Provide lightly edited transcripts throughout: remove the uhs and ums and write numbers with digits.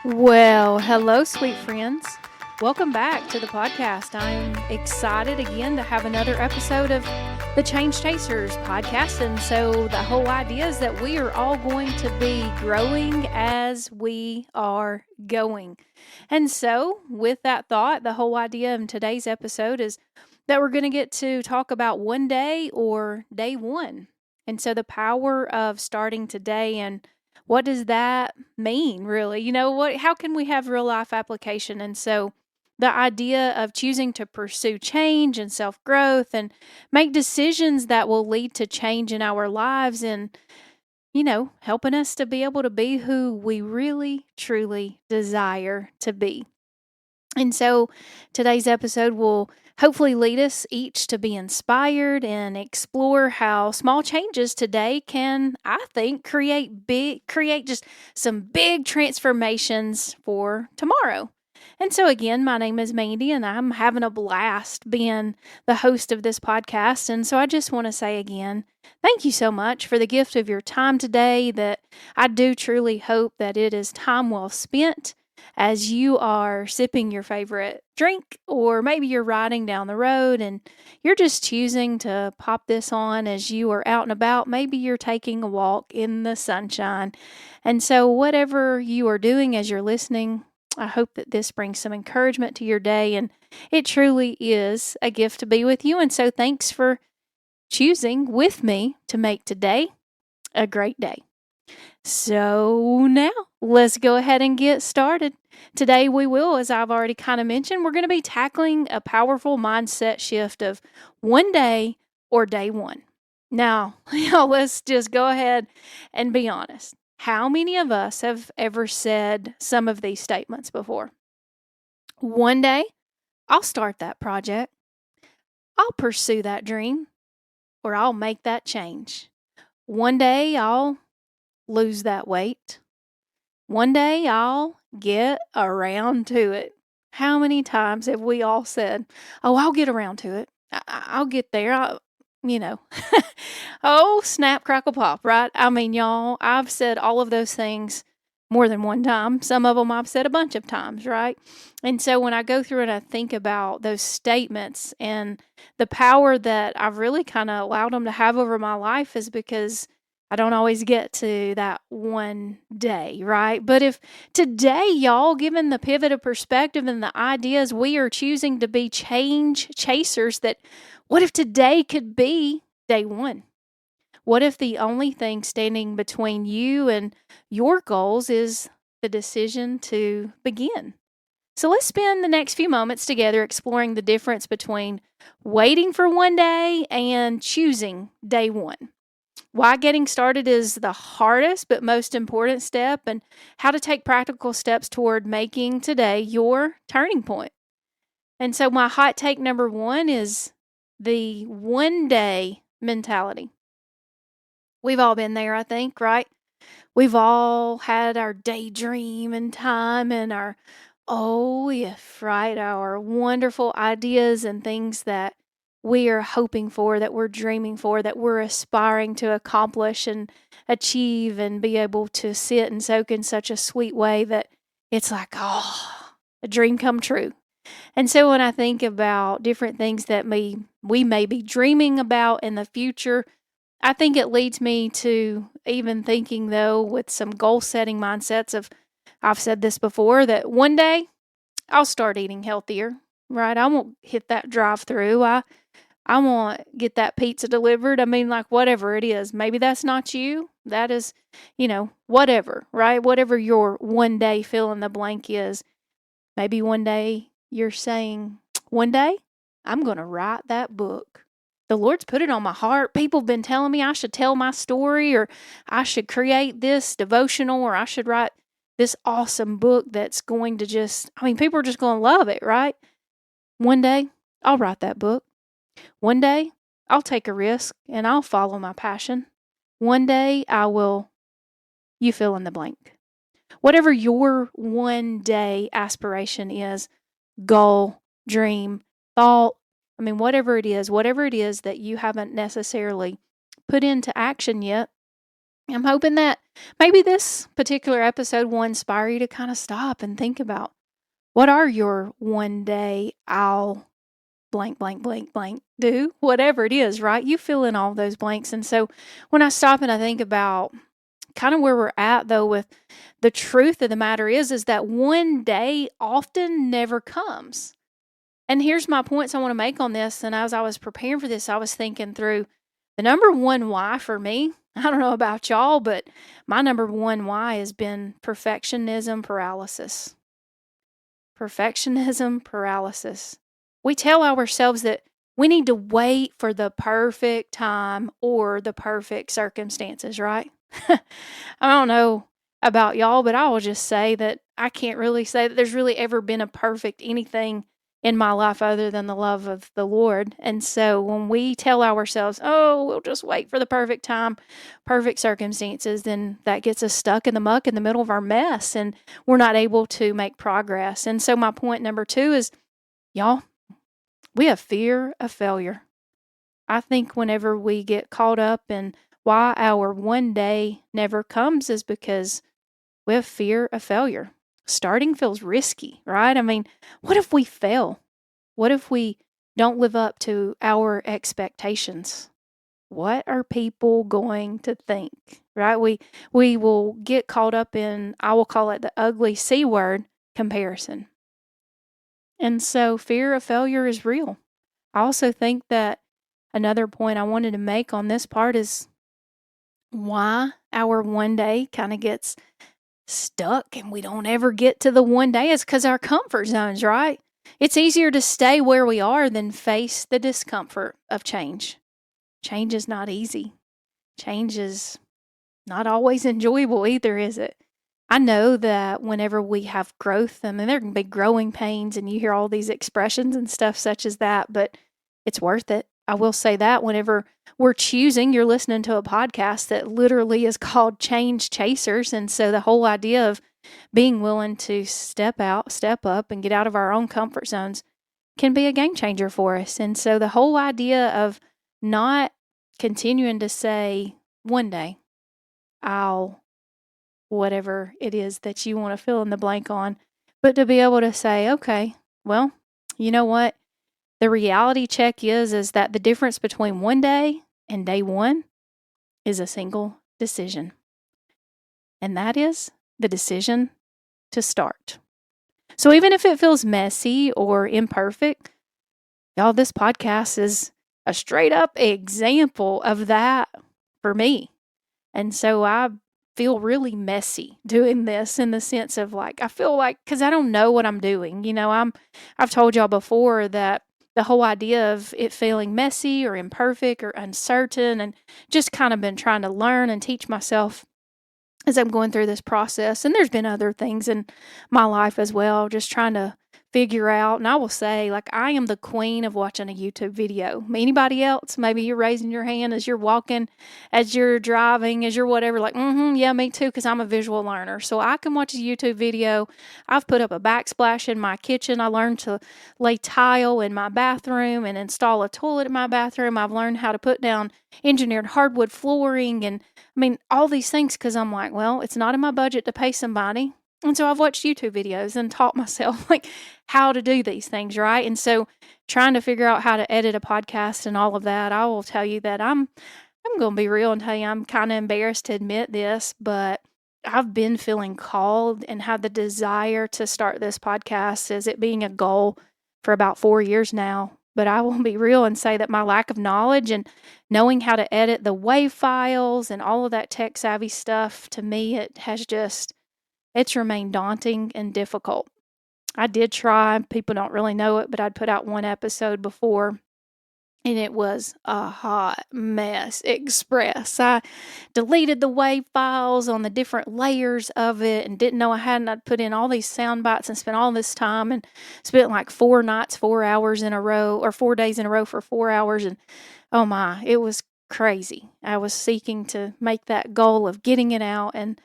Well, hello, sweet friends. Welcome back to the podcast. I'm excited again to have another episode of the Change Chasers podcast. And so, the whole idea is that we are all going to be growing as we are going. And so, with that thought, the whole idea of today's episode is that we're going to get to talk about one day or day one. And so, the power of starting today and what does that mean, really? How can we have real life application? And so the idea of choosing to pursue change and self growth and make decisions that will lead to change in our lives and, helping us to be able to be who we really, truly desire to be. And so today's episode will hopefully lead us each to be inspired and explore how small changes today can, I think, create just some big transformations for tomorrow. And so again, my name is Mandy and I'm having a blast being the host of this podcast. And so I just want to say again, thank you so much for the gift of your time today, that I do truly hope that it is time well spent as you are sipping your favorite drink, or maybe you're riding down the road and you're just choosing to pop this on as you are out and about. Maybe you're taking a walk in the sunshine. And so, whatever you are doing as you're listening, I hope that this brings some encouragement to your day. And it truly is a gift to be with you. And so, thanks for choosing with me to make today a great day. So now let's go ahead and get started. Today we will, as I've already kind of mentioned, we're going to be tackling a powerful mindset shift of one day or day one. Now, let's just go ahead and be honest. How many of us have ever said some of these statements before? One day, I'll start that project. I'll pursue that dream, or I'll make that change. One day, I'll lose that weight. One day I'll get around to it. How many times have we all said, "Oh, I'll get around to it. I'll get there." Oh, snap, crackle, pop, right? I mean, y'all, I've said all of those things more than one time. Some of them I've said a bunch of times, right? And so when I go through and I think about those statements and the power that I've really kind of allowed them to have over my life, is because I don't always get to that one day, right? But if today, y'all, given the pivot of perspective and the ideas, we are choosing to be change chasers, that what if today could be day one? What if the only thing standing between you and your goals is the decision to begin? So let's spend the next few moments together exploring the difference between waiting for one day and choosing day one. Why getting started is the hardest but most important step, and how to take practical steps toward making today your turning point. And so, my hot take number one is the one day mentality. We've all been there, I think, right? We've all had our daydream and time and our, oh, if, right? Our wonderful ideas and things that we are hoping for, that we're dreaming for, that we're aspiring to accomplish and achieve and be able to sit and soak in such a sweet way that it's like, oh, a dream come true. And so when I think about different things that we may be dreaming about in the future, I think it leads me to even thinking, though, with some goal setting mindsets of, I've said this before, that one day I'll start eating healthier, right? I won't hit that drive through. I won't get that pizza delivered. I mean, like, whatever it is. Maybe that's not you. That is, whatever, right? Whatever your one day fill in the blank is. Maybe one day you're saying, one day I'm going to write that book. The Lord's put it on my heart. People have been telling me I should tell my story, or I should create this devotional, or I should write this awesome book that's going to people are just going to love it, right? One day I'll write that book. One day I'll take a risk and I'll follow my passion. One day I will, you fill in the blank. Whatever your one day aspiration is, goal, dream, thought, whatever it is that you haven't necessarily put into action yet, I'm hoping that maybe this particular episode will inspire you to kind of stop and think about what are your one day I'll blank, blank, blank, blank do, whatever it is, right? You fill in all those blanks. And so when I stop and I think about kind of where we're at though with the truth of the matter is that one day often never comes. And here's my points I want to make on this. And as I was preparing for this, I was thinking through the number one why for me. I don't know about y'all, but my number one why has been perfectionism paralysis. Perfectionism paralysis. We tell ourselves that we need to wait for the perfect time or the perfect circumstances, right? I don't know about y'all, but I will just say that I can't really say that there's really ever been a perfect anything in my life other than the love of the Lord. And so when we tell ourselves, oh, we'll just wait for the perfect time, perfect circumstances, then that gets us stuck in the muck in the middle of our mess and we're not able to make progress. And so my point number 2 is, y'all, we have fear of failure. I think whenever we get caught up in why our one day never comes is because we have fear of failure. Starting feels risky, right? I mean, what if we fail? What if we don't live up to our expectations? What are people going to think, right? We will get caught up in, I will call it the ugly C word, comparison. And so fear of failure is real. I also think that another point I wanted to make on this part is why our one day kind of gets stuck and we don't ever get to the one day is because our comfort zones, right? It's easier to stay where we are than face the discomfort of change. Change is not easy. Change is not always enjoyable either, is it? I know that whenever we have growth, I mean, there can be growing pains and you hear all these expressions and stuff such as that, but it's worth it. I will say that whenever we're choosing, you're listening to a podcast that literally is called Change Chasers. And so the whole idea of being willing to step out, step up, and get out of our own comfort zones can be a game changer for us. And so the whole idea of not continuing to say, one day, I'll, whatever it is that you want to fill in the blank on, but to be able to say, okay, well, you know what? The reality check is that the difference between one day and day one is a single decision. And that is the decision to start. So even if it feels messy or imperfect, y'all, this podcast is a straight up example of that for me. And so I feel really messy doing this in the sense of like, I feel like, because I don't know what I'm doing. You know, I've told y'all before that the whole idea of it feeling messy or imperfect or uncertain, and just kind of been trying to learn and teach myself as I'm going through this process. And there's been other things in my life as well, just trying to figure out. And I will say, like, I am the queen of watching a YouTube video. Anybody else? Maybe you're raising your hand as you're walking, as you're driving, as you're whatever, like, yeah, me too, because I'm a visual learner. So I can watch a YouTube video. I've put up a backsplash in my kitchen. I learned to lay tile in my bathroom and install a toilet in my bathroom. I've learned how to put down engineered hardwood flooring and I mean, all these things because I'm like, well, it's not in my budget to pay somebody. And so I've watched YouTube videos and taught myself like how to do these things, right? And so trying to figure out how to edit a podcast and all of that, I will tell you that I'm going to be real and tell you I'm kind of embarrassed to admit this, but I've been feeling called and had the desire to start this podcast as it being a goal for about 4 years now. But I will be real and say that my lack of knowledge and knowing how to edit the WAV files and all of that tech savvy stuff, to me, it's remained daunting and difficult. I did try, people don't really know it, but I'd put out one episode before and it was a hot mess express. I deleted the WAV files on the different layers of it and didn't know I hadn't. I'd put in all these sound bites and spent all this time and spent like 4 nights, 4 hours in a row, or 4 days in a row for 4 hours. And oh my, it was crazy. I was seeking to make that goal of getting it out, and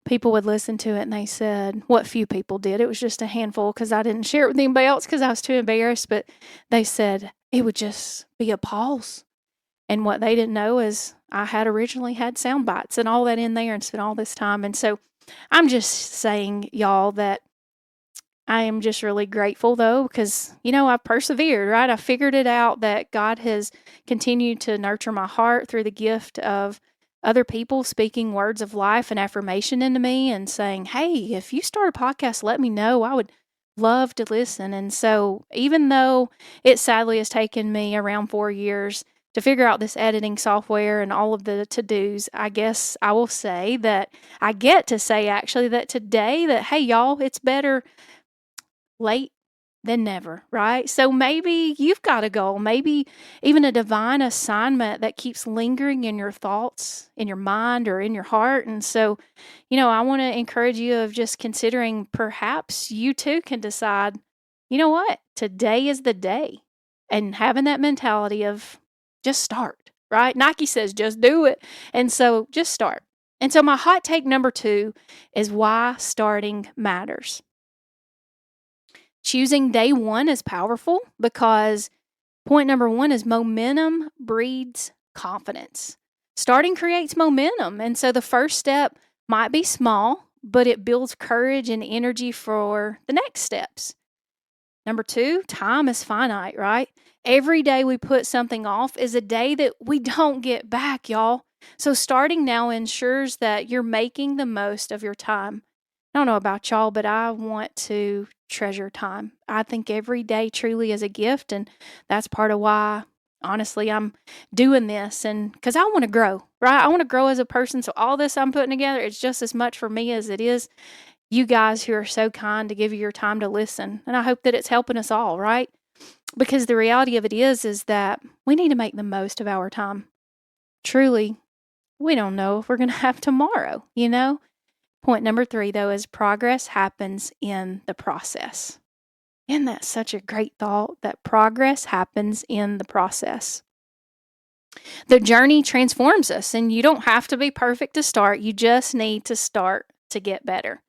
people would listen to it and they said, what few people did, it was just a handful because I didn't share it with anybody else because I was too embarrassed, but they said it would just be a pause And what they didn't know is I had originally had sound bites and all that in there and spent all this time. And so I'm just saying, y'all, that I am just really grateful though, because, I've persevered, right? I figured it out that God has continued to nurture my heart through the gift of other people speaking words of life and affirmation into me and saying, hey, if you start a podcast, let me know. I would love to listen. And so even though it sadly has taken me around 4 years to figure out this editing software and all of the to-dos, I guess I will say that I get to say actually that today that, hey, y'all, it's better late than never, right? So maybe you've got a goal, maybe even a divine assignment that keeps lingering in your thoughts, in your mind, or in your heart. And so, I want to encourage you of just considering perhaps you too can decide, you know what, today is the day, and having that mentality of just start, right? Nike says just do it. And so just start. And so my hot take number 2 is why starting matters. Choosing day 1 is powerful because point number 1 is momentum breeds confidence. Starting creates momentum. And so the first step might be small, but it builds courage and energy for the next steps. Number 2, time is finite, right? Every day we put something off is a day that we don't get back, y'all. So starting now ensures that you're making the most of your time. I don't know about y'all, but I want to treasure time. I think every day truly is a gift, and that's part of why, honestly, I'm doing this, and because I want to grow, right? I want to grow as a person, so all this I'm putting together, it's just as much for me as it is you guys who are so kind to give you your time to listen, and I hope that it's helping us all, right? Because the reality of it is that we need to make the most of our time. Truly, we don't know if we're going to have tomorrow, Point number 3, though, is progress happens in the process. Isn't that such a great thought, that progress happens in the process? The journey transforms us, and you don't have to be perfect to start. You just need to start to get better.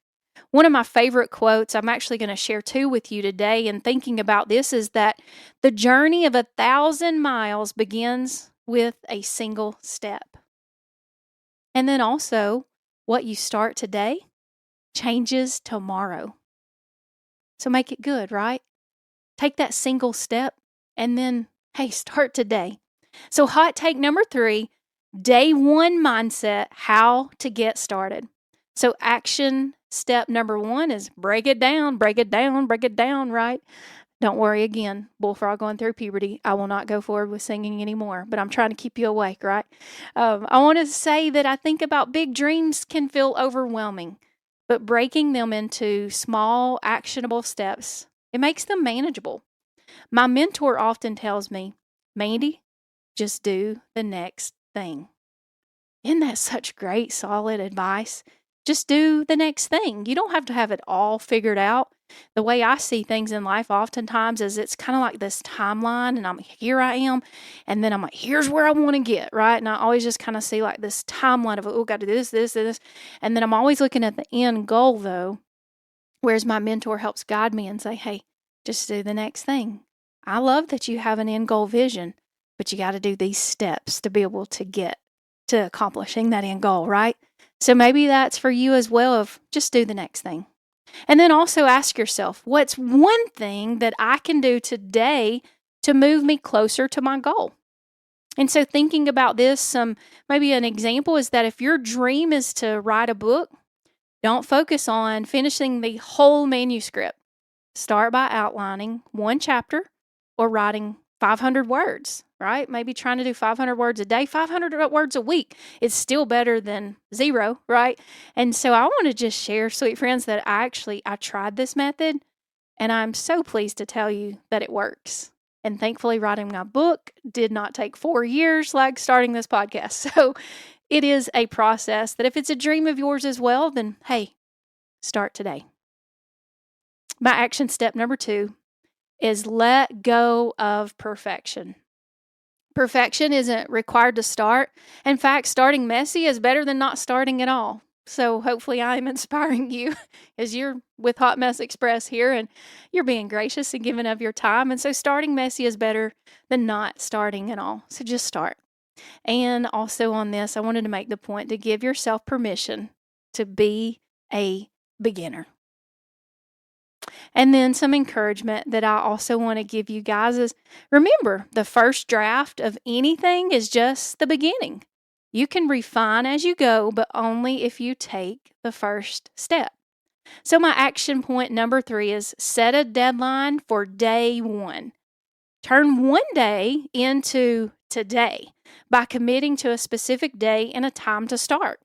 One of my favorite quotes, I'm actually going to share 2 with you today, and thinking about this is that the journey of 1,000 miles begins with a single step. And then also, what you start today changes tomorrow. So make it good, right? Take that single step and then, hey, start today. So hot take number 3, day 1 mindset, how to get started. So action step number 1 is break it down, right? Don't worry again, bullfrog going through puberty. I will not go forward with singing anymore, but I'm trying to keep you awake, right? I want to say that I think about big dreams can feel overwhelming, but breaking them into small, actionable steps, it makes them manageable. My mentor often tells me, Mandy, just do the next thing. Isn't that such great, solid advice? Just do the next thing. You don't have to have it all figured out. The way I see things in life oftentimes is it's kind of like this timeline, and here I am, and then I'm like, here's where I want to get, right? And I always just kind of see like this timeline of, oh, got to do this, and then I'm always looking at the end goal though, whereas my mentor helps guide me and say, hey, just do the next thing. I love that you have an end goal vision, but you got to do these steps to be able to get to accomplishing that end goal, right? So maybe that's for you as well, of just do the next thing. And then also ask yourself, what's one thing that I can do today to move me closer to my goal? And so thinking about this, maybe an example is that if your dream is to write a book, don't focus on finishing the whole manuscript. Start by outlining 1 chapter or writing 500 words, right? Maybe trying to do 500 words a day, 500 words a week. It's still better than 0, right? And so I want to just share, sweet friends, that I tried this method, and I'm so pleased to tell you that it works. And thankfully, writing my book did not take 4 years like starting this podcast. So it is a process that if it's a dream of yours as well, then hey, start today. My action step number 2 is let go of perfection. Perfection isn't required to start. In fact, starting messy is better than not starting at all. So hopefully I am inspiring you as you're with Hot Mess Express here, and you're being gracious and giving of your time. And so starting messy is better than not starting at all. So just start. And also on this, I wanted to make the point to give yourself permission to be a beginner. And then some encouragement that I also want to give you guys is remember, the first draft of anything is just the beginning. You can refine as you go, but only if you take the first step. So, my action point number 3 is set a deadline for day 1. Turn one day into today by committing to a specific day and a time to start.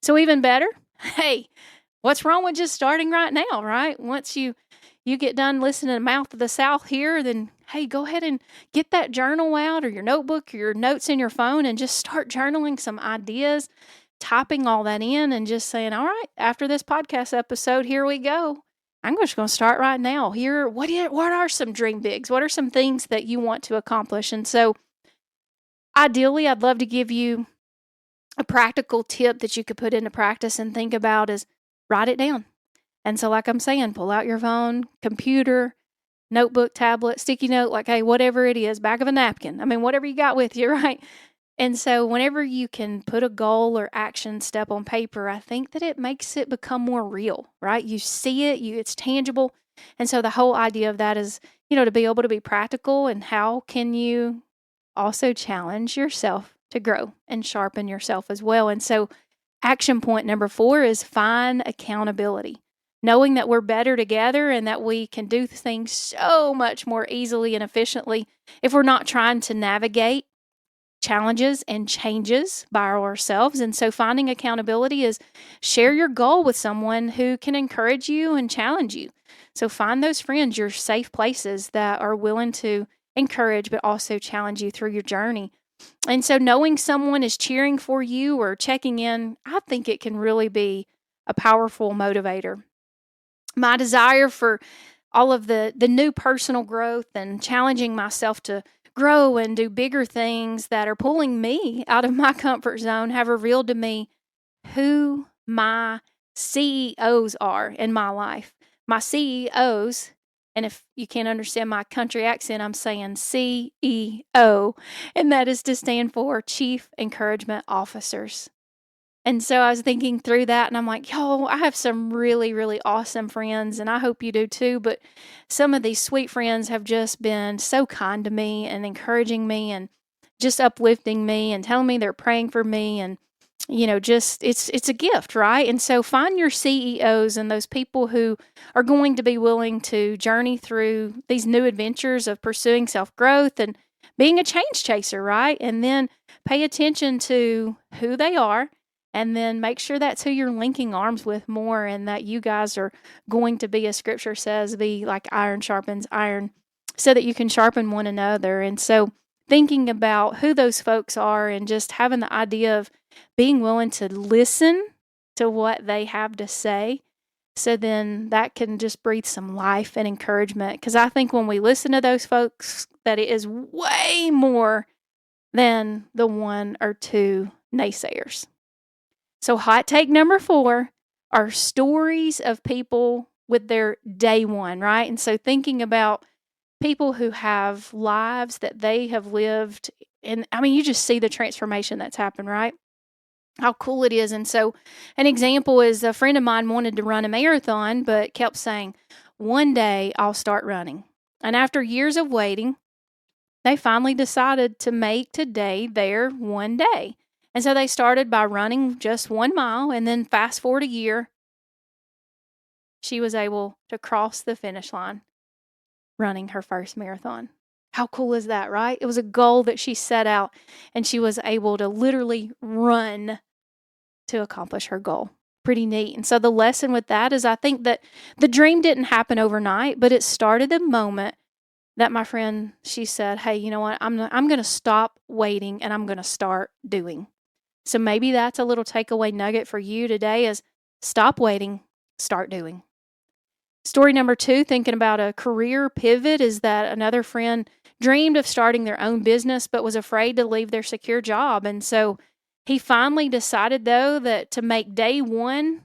So, even better, hey, what's wrong with just starting right now, right? Once you get done listening to Mouth of the South here, then hey, go ahead and get that journal out or your notebook or your notes in your phone and just start journaling some ideas, typing all that in and just saying, all right, after this podcast episode, here we go. I'm just going to start right now. Here, what are some dream bigs? What are some things that you want to accomplish? And so ideally, I'd love to give you a practical tip that you could put into practice and think about is write it down. And so, like I'm saying, pull out your phone, computer, notebook, tablet, sticky note, like, hey, whatever it is, back of a napkin. I mean, whatever you got with you, right? And so whenever you can put a goal or action step on paper, I think that it makes it become more real, right? You see it, it's tangible. And so the whole idea of that is, to be able to be practical, and how can you also challenge yourself to grow and sharpen yourself as well. And so action point number 4 is find accountability. Knowing that we're better together and that we can do things so much more easily and efficiently if we're not trying to navigate challenges and changes by ourselves. And so finding accountability is share your goal with someone who can encourage you and challenge you. So find those friends, your safe places that are willing to encourage but also challenge you through your journey. And so knowing someone is cheering for you or checking in, I think it can really be a powerful motivator. My desire for all of the new personal growth and challenging myself to grow and do bigger things that are pulling me out of my comfort zone have revealed to me who my CEOs are in my life. My CEOs, and if you can't understand my country accent, I'm saying CEO, and that is to stand for Chief Encouragement Officers. And so I was thinking through that, and I'm like, yo, I have some really, really awesome friends, and I hope you do too. But some of these sweet friends have just been so kind to me and encouraging me and just uplifting me and telling me they're praying for me. And, just it's a gift, right? And so find your CEOs and those people who are going to be willing to journey through these new adventures of pursuing self-growth and being a change chaser, right? And then pay attention to who they are. And then make sure that's who you're linking arms with more, and that you guys are going to be, as scripture says, be like iron sharpens iron, so that you can sharpen one another. And so thinking about who those folks are and just having the idea of being willing to listen to what they have to say, so then that can just breathe some life and encouragement. Because I think when we listen to those folks, that it is way more than the 1 or 2 naysayers. So hot take number 4 are stories of people with their day 1, right? And so thinking about people who have lives that they have lived, and I mean, you just see the transformation that's happened, right? How cool it is. And so an example is a friend of mine wanted to run a marathon, but kept saying, one day I'll start running. And after years of waiting, they finally decided to make today their one day. And so they started by running just 1 mile, and then fast forward a year, she was able to cross the finish line running her first marathon. How cool is that, right? It was a goal that she set out, and she was able to literally run to accomplish her goal. Pretty neat. And so the lesson with that is I think that the dream didn't happen overnight, but it started the moment that my friend, she said, hey, you know what? I'm going to stop waiting and I'm going to start doing. So maybe that's a little takeaway nugget for you today is stop waiting, start doing. Story number 2, thinking about a career pivot, is that another friend dreamed of starting their own business but was afraid to leave their secure job. And so he finally decided, though, that to make day 1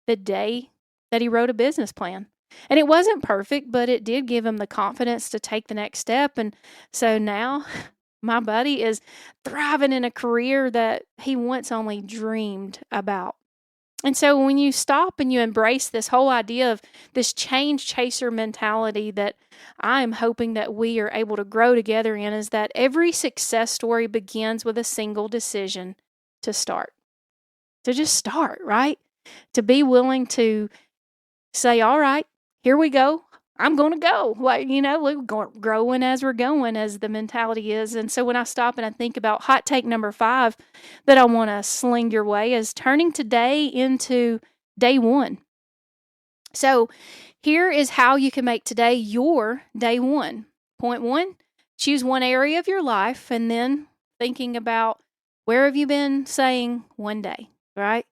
the day that he wrote a business plan. And it wasn't perfect, but it did give him the confidence to take the next step. And so now My buddy is thriving in a career that he once only dreamed about. And so when you stop and you embrace this whole idea of this change chaser mentality that I'm hoping that we are able to grow together in, is that every success story begins with a single decision to start. To just start, right? To be willing to say, all right, here we go. I'm going to go. We're growing as we're going, as the mentality is. And so when I stop and I think about hot take number 5 that I want to sling your way is turning today into day 1. So here is how you can make today your day 1. Point 1, choose one area of your life and then thinking about where have you been saying one day, right?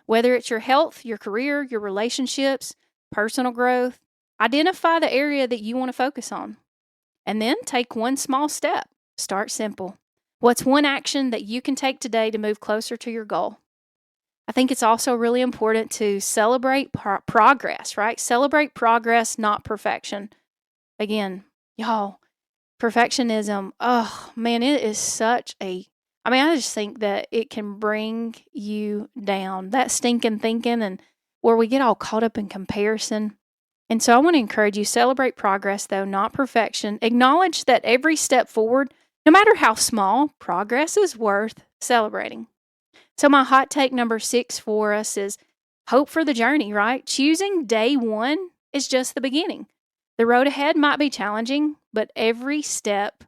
Whether it's your health, your career, your relationships, personal growth, identify the area that you want to focus on. And then take one small step. Start simple. What's one action that you can take today to move closer to your goal? I think it's also really important to celebrate progress, right? Celebrate progress, not perfection. Again, y'all, perfectionism, oh man, it is I just think that it can bring you down. That stinking thinking and where we get all caught up in comparison. And so I want to encourage you, celebrate progress, though, not perfection. Acknowledge that every step forward, no matter how small, progress is worth celebrating. So my hot take number 6 for us is hope for the journey, right? Choosing day 1 is just the beginning. The road ahead might be challenging, but every step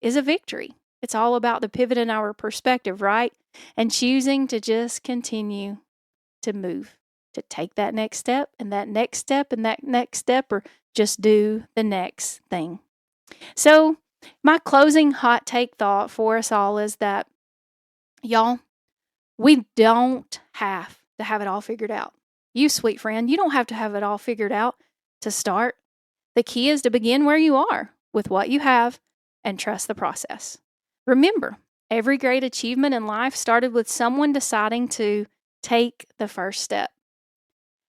is a victory. It's all about the pivot in our perspective, right? And choosing to just continue to move, to take that next step and that next step and that next step, or just do the next thing. So my closing hot take thought for us all is that, y'all, we don't have to have it all figured out. You, sweet friend, you don't have to have it all figured out to start. The key is to begin where you are with what you have and trust the process. Remember, every great achievement in life started with someone deciding to take the first step.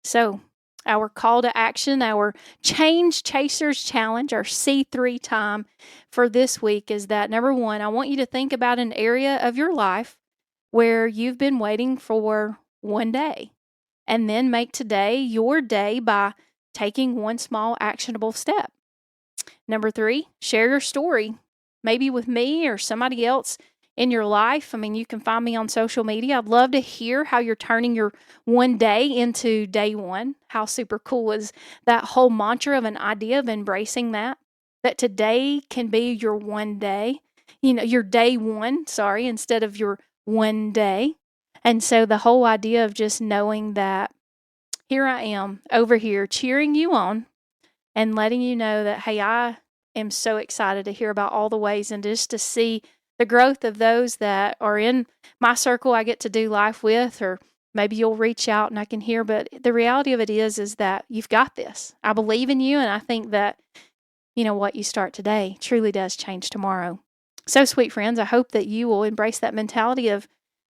So, our call to action, our Change Chasers Challenge, our C3 time for this week is that, number 1, I want you to think about an area of your life where you've been waiting for one day, and then make today your day by taking one small actionable step. Number 3, share your story, maybe with me or somebody else in your life. You can find me on social media. I'd love to hear how you're turning your one day into day 1. How super cool is that whole mantra of an idea of embracing that today can be your one day, your day 1, instead of your one day. And so the whole idea of just knowing that here I am over here cheering you on and letting you know that, hey, I am so excited to hear about all the ways and just to see the growth of those that are in my circle I get to do life with, or maybe you'll reach out and I can hear. But the reality of it is that you've got this. I believe in you, and I think that, what you start today truly does change tomorrow. So, sweet friends, I hope that you will embrace that mentality of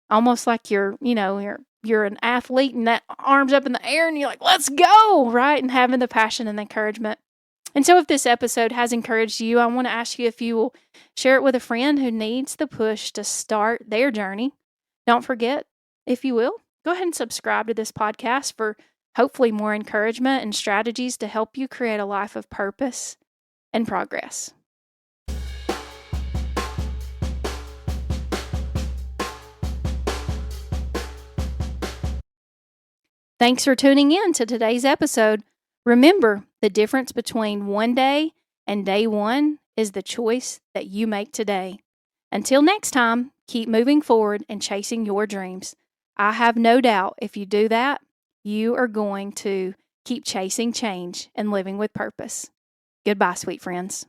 almost like you're an athlete and that arms up in the air and you're like, let's go, right? And having the passion and the encouragement. And so if this episode has encouraged you, I want to ask you if you will share it with a friend who needs the push to start their journey. Don't forget, if you will, go ahead and subscribe to this podcast for hopefully more encouragement and strategies to help you create a life of purpose and progress. Thanks for tuning in to today's episode. Remember, the difference between one day and day 1 is the choice that you make today. Until next time, keep moving forward and chasing your dreams. I have no doubt if you do that, you are going to keep chasing change and living with purpose. Goodbye, sweet friends.